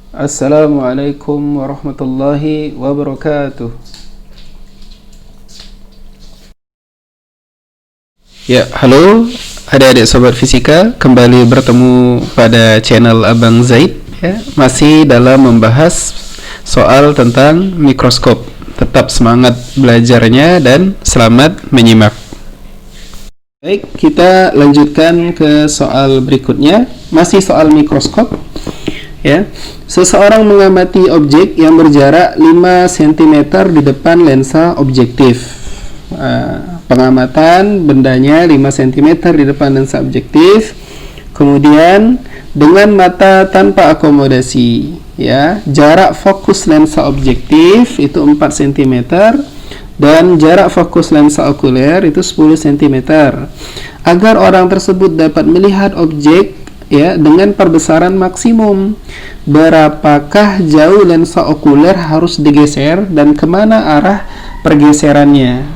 Assalamualaikum warahmatullahi wabarakatuh. Ya, halo adik-adik sobat fisika, kembali bertemu pada channel Abang Zaid ya, masih dalam membahas soal tentang mikroskop. Tetap semangat belajarnya dan selamat menyimak. Baik, kita lanjutkan ke soal berikutnya, masih soal mikroskop. Ya, seseorang mengamati objek yang berjarak 5 cm di depan lensa objektif. Pengamatan bendanya 5 cm di depan lensa objektif. Kemudian dengan mata tanpa akomodasi, ya, jarak fokus lensa objektif itu 4 cm dan jarak fokus lensa okuler itu 10 cm. Agar orang tersebut dapat melihat objek ya dengan perbesaran maksimum, berapakah jauh lensa okuler harus digeser dan kemana arah pergeserannya?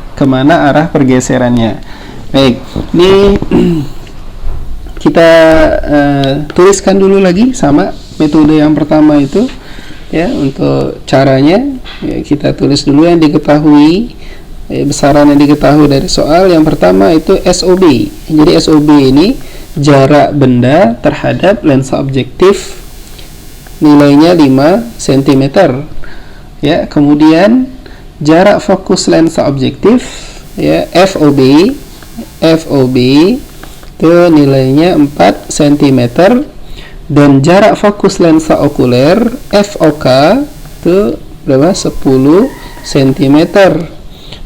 Baik, ini kita tuliskan dulu lagi sama metode yang pertama itu ya. Untuk caranya ya, kita tulis dulu yang diketahui, besaran yang diketahui dari soal. Yang pertama itu SOB. Jadi SOB ini jarak benda terhadap lensa objektif, nilainya 5 cm ya. Kemudian jarak fokus lensa objektif ya, FOB itu nilainya 4 cm, dan jarak fokus lensa okuler FOK itu berapa? 10 cm.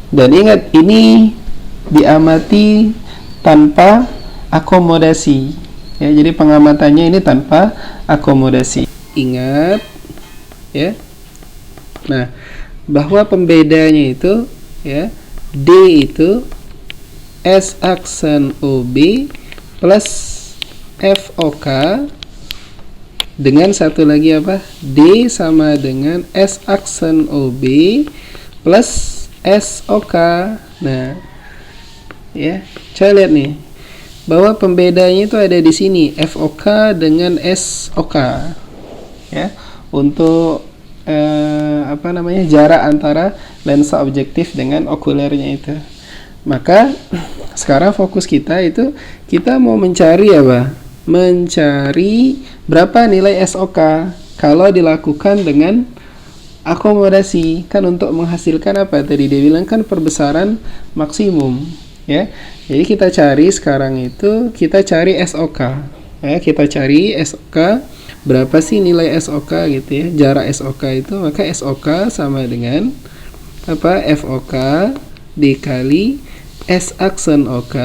Dan ingat, ini diamati tanpa akomodasi ya, jadi pengamatannya ini tanpa akomodasi. Ingat ya. Nah, bahwa pembedanya itu ya, D itu S aksen OB plus FOK dengan satu lagi apa? D sama dengan S aksen OB plus SOK. Nah, ya, coba lihat nih bahwa pembedanya itu ada di sini, FOK dengan SOK ya, untuk jarak antara lensa objektif dengan okulernya itu. Maka sekarang fokus kita itu, kita mau mencari apa? Mencari berapa nilai SOK kalau dilakukan dengan akomodasi, kan untuk menghasilkan apa tadi dia bilang kan perbesaran maksimum ya. Jadi kita cari sekarang itu, kita cari SOK ya, kita cari SOK berapa sih nilai SOK gitu ya, jarak SOK itu. Maka SOK sama dengan apa? FOK dikali S aksen OK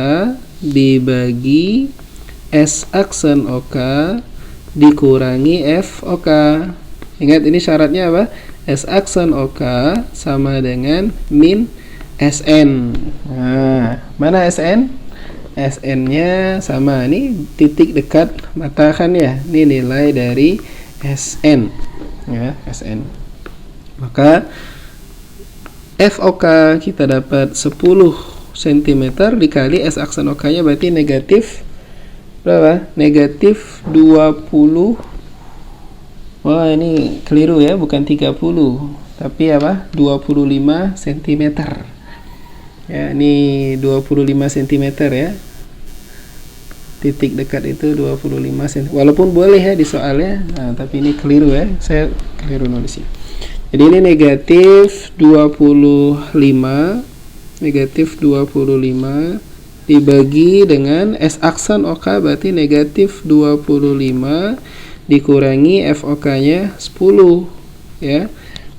dibagi S aksen OK dikurangi FOK. Ingat, ini syaratnya apa? S aksen OK sama dengan min SN. Nah, mana SN? SN-nya sama, ini titik dekat mata kan ya, ini nilai dari SN ya, SN. Maka FOK kita dapat 10 cm dikali S aksen OK nya berarti negatif berapa? Negatif 20. Wah, ini keliru ya, bukan 30 tapi apa? 25 cm ya, ini 25 cm ya, titik dekat itu 25 cm, walaupun boleh ya di soalnya. Nah, tapi ini keliru ya, saya keliru nulisnya. Jadi ini negatif 25 dibagi dengan S aksen OK berarti negatif 25 dikurangi FOK nya 10 ya.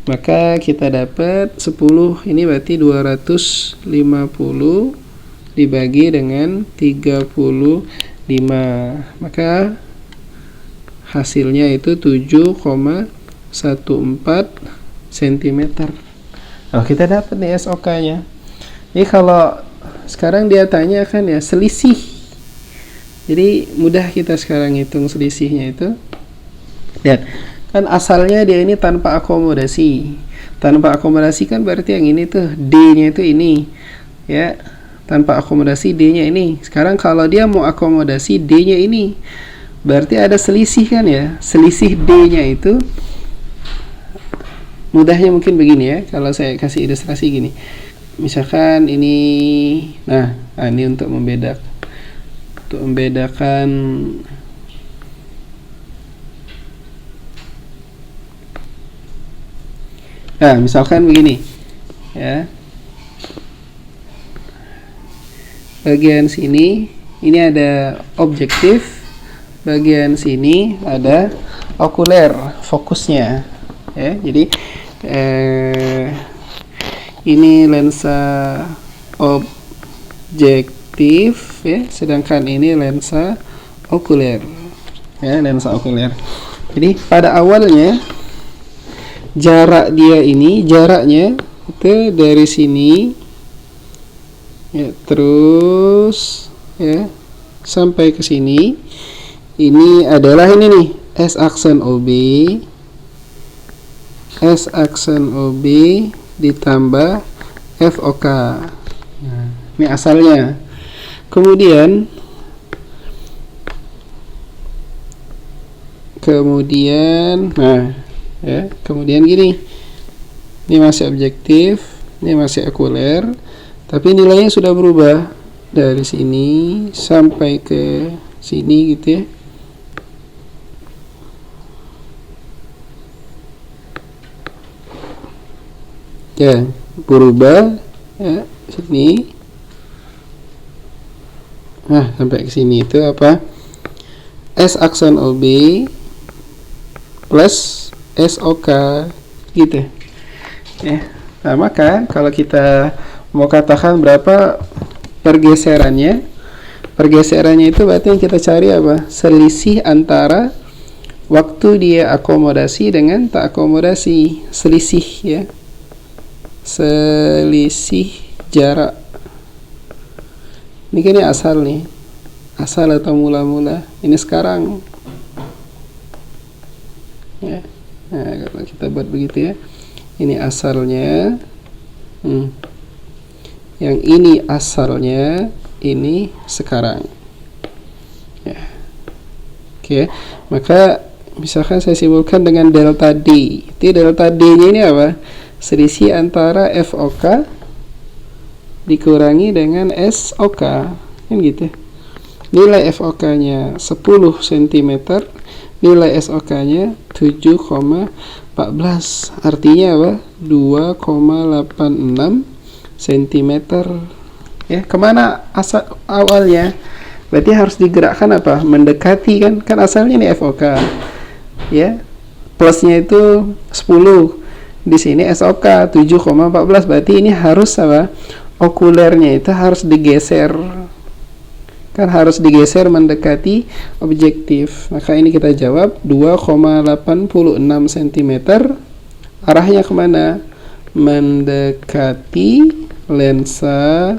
Maka kita dapat 10, ini berarti 250 dibagi dengan 35. Maka hasilnya itu 7,14 cm. Kalau kita dapat nih SOK nya. Ini kalau sekarang dia tanya kan ya selisih, jadi mudah kita sekarang hitung selisihnya itu. Lihat, kan asalnya dia ini tanpa akomodasi. Tanpa akomodasi kan berarti yang ini tuh D-nya itu ini ya, tanpa akomodasi D-nya ini. Sekarang kalau dia mau akomodasi D-nya ini, berarti ada selisih kan ya. Selisih D-nya itu Mudahnya mungkin begini ya, kalau saya kasih ilustrasi gini. Misalkan ini, ini untuk membedakan misalkan begini ya, bagian sini ini ada objektif, bagian sini ada okuler fokusnya ya. Jadi ini lensa objektif ya, sedangkan ini lensa okuler ya, lensa okuler. Jadi pada awalnya jaraknya itu dari sini ya, terus ya sampai ke sini. Ini adalah ini nih, S aksen OB ditambah FOK. Nah, ini asalnya. Kemudian kemudian gini, ini masih objektif, ini masih okuler, tapi nilainya sudah berubah dari sini sampai ke sini gitu ya. Ya, berubah ya, sini. Sampai ke sini itu apa? S aksen OB plus SOK gitu ya. Nah, maka kalau kita mau katakan berapa pergeserannya itu berarti yang kita cari apa? Selisih antara waktu dia akomodasi dengan tak akomodasi, selisih ya, selisih jarak. Ini kan ini asal nih, asal atau mula-mula, ini sekarang ya. Nah, kalau kita buat begitu ya, ini asalnya, yang ini asalnya, ini sekarang ya. Oke, maka misalkan saya simpulkan dengan delta D. Itu delta D nya ini apa? Selisih antara FOK dikurangi dengan SOK kan gitu. Nilai FOK nya 10 cm, nilai SOK nya 7,14, artinya apa? 2,86 cm ya. Kemana asal awalnya? Berarti harus digerakkan apa? Mendekati kan asalnya ini FOK ya, plusnya itu 10, di sini SOK 7,14, berarti ini harus apa? Okulernya itu harus digeser, kan harus digeser mendekati objektif. Maka ini kita jawab 2,86 cm. Arahnya kemana? Mendekati lensa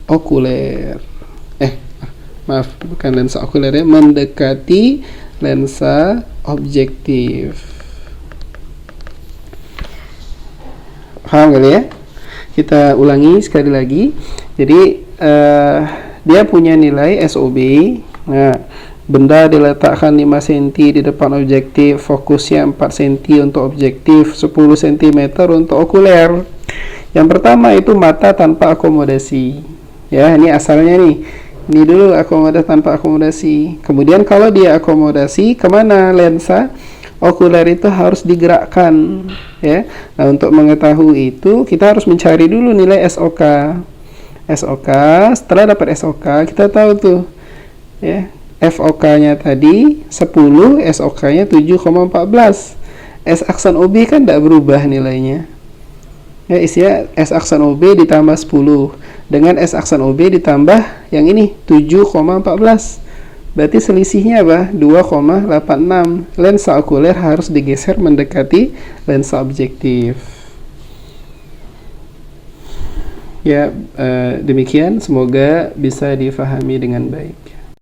okuler. Maaf, bukan lensa okuler ya, mendekati lensa objektif. Paham kali ya? Kita ulangi sekali lagi. Jadi dia punya nilai SOB. Nah, benda diletakkan 5 cm di depan objektif, fokusnya 4 cm untuk objektif, 10 cm untuk okuler. Yang pertama itu mata tanpa akomodasi. Ya, ini asalnya nih. Ini dulu akomodasi tanpa akomodasi. Kemudian kalau dia akomodasi, kemana lensa okuler itu harus digerakkan ya. Nah, untuk mengetahui itu kita harus mencari dulu nilai SOK. Setelah dapat SOK kita tahu tuh ya, FOK nya tadi 10, SOK nya 7,14. S aksen OB kan tidak berubah nilainya ya, isinya S aksen OB ditambah 10 dengan S aksen OB ditambah yang ini 7,14. Berarti selisihnya apa? 2,86. Lensa okuler harus digeser mendekati lensa objektif. Ya, demikian. Semoga bisa difahami dengan baik.